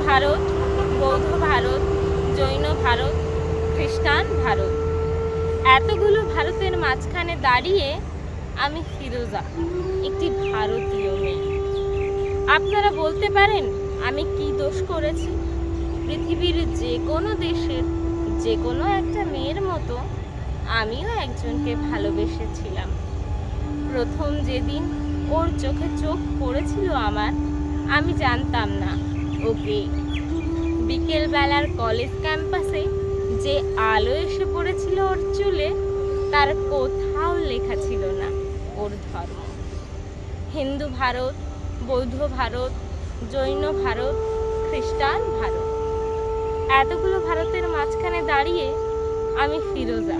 ভারত, বৌদ্ধ ভারত, জৈন ভারত, খ্রিস্টান ভারত, এতগুলো ভারতের মাঝখানে দাঁড়িয়ে আমি ফিরোজা, একটি ভারতীয় মেয়ে। আপনারা বলতে পারেন আমি কি দোষ করেছি? পৃথিবীর যে কোনো দেশের যে কোনো একটা মেয়ের মতো আমিও একজনকে ভালোবেসেছিলাম। প্রথম যেদিন ওর চোখে চোখ পড়েছিল আমার, আমি জানতাম না ওকে। বিকেলবেলার কলেজ ক্যাম্পাসে যে আলো এসে পড়েছিল ওর চুলে, তার কোথাও লেখা ছিল না ওর ধর্ম। হিন্দু ভারত, বৌদ্ধ ভারত, জৈন ভারত, খ্রিস্টান ভারত, এতগুলো ভারতের মাঝখানে দাঁড়িয়ে আমি ফিরোজা।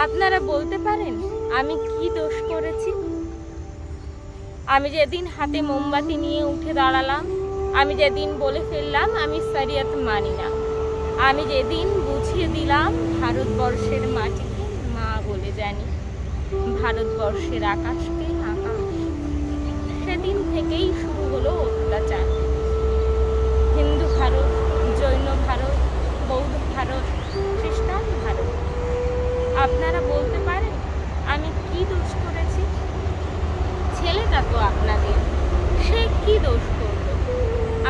আপনারা বলতে পারেন আমি কি দোষ করেছি? আমি যেদিন হাতে মোমবাতি নিয়ে উঠে দাঁড়ালাম, আমি যেদিন বলে ফেললাম আমি শরিয়ত মানি না, আমি যেদিন বুঝিয়ে দিলাম ভারতবর্ষের মাটিকে মা বলে জানি, ভারতবর্ষের আকাশকে আকাশ, সেদিন থেকেই শুরু হলো অত্যাচার। হিন্দু ভারত, জৈন ভারত, বৌদ্ধ ভারত, খ্রিস্টান ভারত, আপনারা বলতে পারেন আমি কি দোষ করেছি? ছেলেটা তো আপনাদের, সে কি দোষ করলো?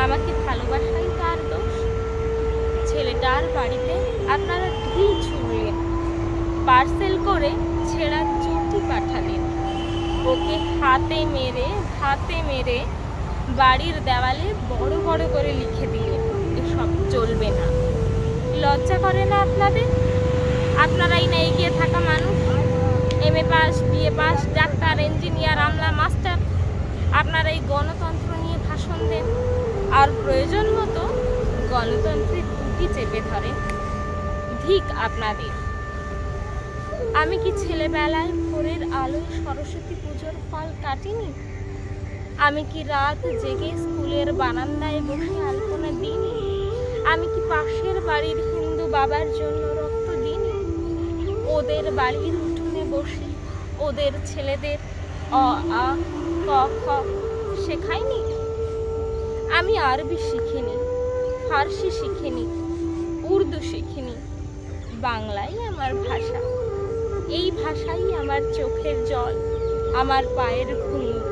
আমাকে ভালোবাসাই তার দোষ? ছেলেটার বাড়িতে আপনারা ঢিল ছুঁড়লেন, পার্সেল করে ছেঁড়া চুটি পাঠালেন, ওকে হাতে মেরে বাড়ির দেওয়ালে বড় বড় করে লিখে দিলেন এসব চলবে না। লজ্জা করে না আপনাদের? আপনারাই না এগিয়ে থাকা মানুষ, MA pass, BA pass, doctor, engineer, আমলা, মাস্টার, আপনারা এই গণতন্ত্র নিয়ে ভাষণ দেন আর প্রয়োজন মতো গণতন্ত্রের দুটি চেপে ধরেন। ঠিক আপনাদের। আমি কি ছেলেবেলায় ভোরের আলোয় সরস্বতী পুজোর ফল কাটিনি? আমি কি রাত জেগে স্কুলের বারান্দায় বসে আলপনা দিইনি? আমি কি পাশের বাড়ির হিন্দু বাবার জন্য রক্ত দিইনি? ওদের বাড়ির উঠোনে বসে ওদের ছেলেদের অ আ ক খ শেখাইনি? আমি আরবি শিখিনি, ফার্সি শিখিনি, উর্দু শিখিনি, বাংলাই আমার ভাষা। এই ভাষাই আমার চোখের জল, আমার পায়ের ঘুঙুর।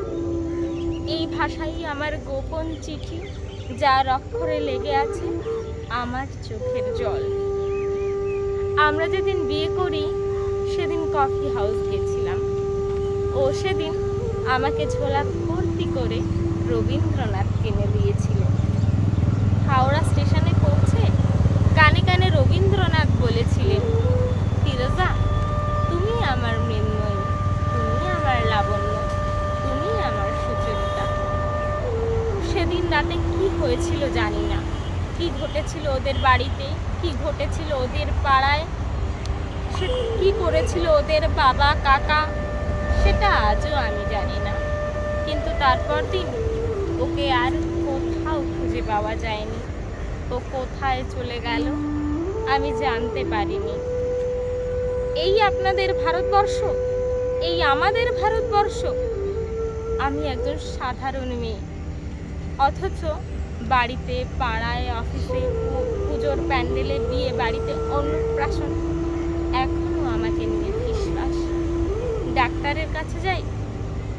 এই ভাষাই আমার গোপন চিঠি, যার অক্ষরে লেগে আছে আমার চোখের জল। আমরা যেদিন বিয়ে করি সেদিন কফি হাউস গেছিলাম। ও সেদিন আমাকে ঝোলা ভর্তি করে রবীন্দ্রনাথ কিনে দিয়েছিল। হাওড়া স্টেশনে পৌঁছে কানে কানে রবীন্দ্রনাথ বলেছিলেন, ফিরোজা তুমি আমার মৃন্ময়ী, তুমি আমার লাবণ্য, তুমি আমার সুচরিতা। সেদিন রাতে কি হয়েছিল জানি না, কি ঘটেছিল ওদের বাড়িতে, কি ঘটেছিল ওদের পাড়ায়, সে কি করেছিল ওদের বাবা কাকা, সেটা আজও আমি জানি না। কিন্তু তারপর দিন ওকে আর কোথাও খুঁজে পাওয়া যায়নি। ও কোথায় চলে গেল আমি জানতে পারিনি। এই আপনাদের ভারতবর্ষ, এই আমাদের ভারতবর্ষ। আমি একজন সাধারণ মেয়ে, অথচ বাড়িতে, পাড়ায়, অফিসে, পুজোর প্যান্ডেলে, বিয়ে বাড়িতে, অন্নপ্রাশন, এখনো আমাকে নিয়ে ফিসফাস। ডাক্তারের কাছে যাই,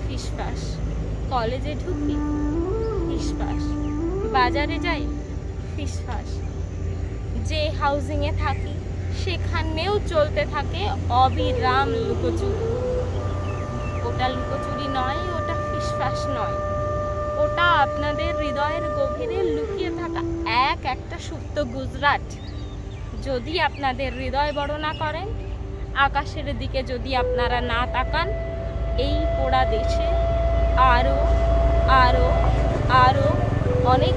ফিসফাস। কলেজে ঢুকি, ফিসফাস। বাজারে যাই, ফিসফাস। যে হাউজিংয়ে থাকি সেখানেও চলতে থাকে অবিরাম লুকোচুরি। ওটা লুকোচুরি নয়, ওটা ফিসফাস নয়, ওটা আপনাদের হৃদয়ের গভীরে লুকিয়ে থাকা একটা সুপ্ত গুজরাট। যদি আপনাদের হৃদয় বড় না করেন, আকাশের দিকে যদি আপনারা না তাকান, এই পোড়া দেশে আরো আরো আরো অনেক